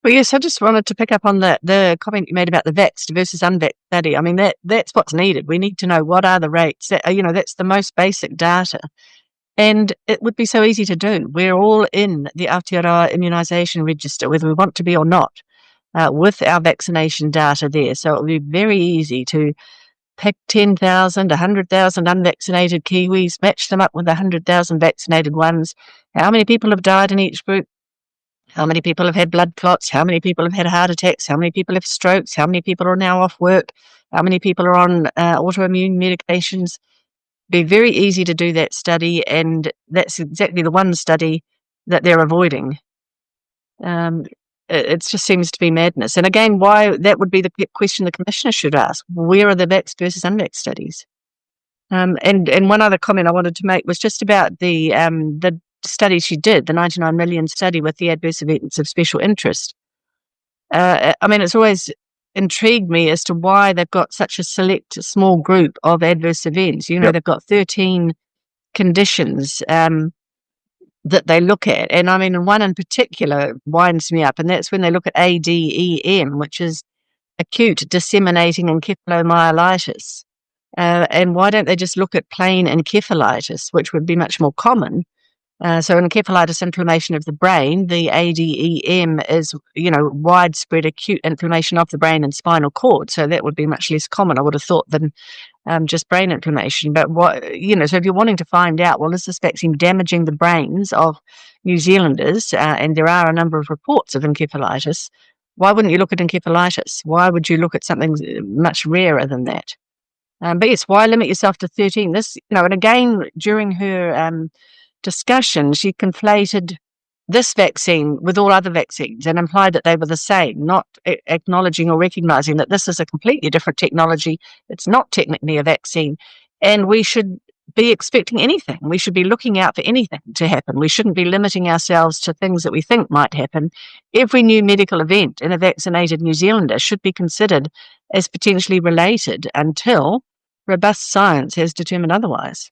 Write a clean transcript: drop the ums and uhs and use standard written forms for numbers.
Well, yes, I just wanted to pick up on the comment you made about the vaxxed versus unvaxxed study. I mean, that's what's needed. We need to know what are the rates. That's the most basic data. And it would be so easy to do. We're all in the Aotearoa immunisation register, whether we want to be or not, with our vaccination data there. So it would be very easy to pick 10,000, 100,000 unvaccinated Kiwis, match them up with 100,000 vaccinated ones. How many people have died in each group? How many people have had blood clots? How many people have had heart attacks? How many people have strokes? How many people are now off work? How many people are on autoimmune medications? Be very easy to do that study, and that's exactly the one study that they're avoiding. It just seems to be madness. And again, why that would be the question the Commissioner should ask. Where are the vaxxed versus unvaxxed studies? And one other comment I wanted to make was just about the study she did, the 99 million study with the adverse events of special interest. I mean, it's always intrigued me as to why they've got such a select small group of adverse events. Yep. They've got 13 conditions that they look at. And I mean, one in particular winds me up, and that's when they look at ADEM, which is acute disseminating encephalomyelitis. And why don't they just look at plain encephalitis, which would be much more common? So encephalitis, inflammation of the brain. The ADEM is, widespread acute inflammation of the brain and spinal cord. So that would be much less common, I would have thought, than just brain inflammation. But so if you're wanting to find out, well, is this vaccine damaging the brains of New Zealanders? And there are a number of reports of encephalitis. Why wouldn't you look at encephalitis? Why would you look at something much rarer than that? But yes, why limit yourself to 13? And again, during her discussion, she conflated this vaccine with all other vaccines and implied that they were the same, not acknowledging or recognizing that this is a completely different technology. It's not technically a vaccine, and we should be expecting anything. We should be looking out for anything to happen. We shouldn't be limiting ourselves to things that we think might happen. Every new medical event in a vaccinated New Zealander should be considered as potentially related until robust science has determined otherwise.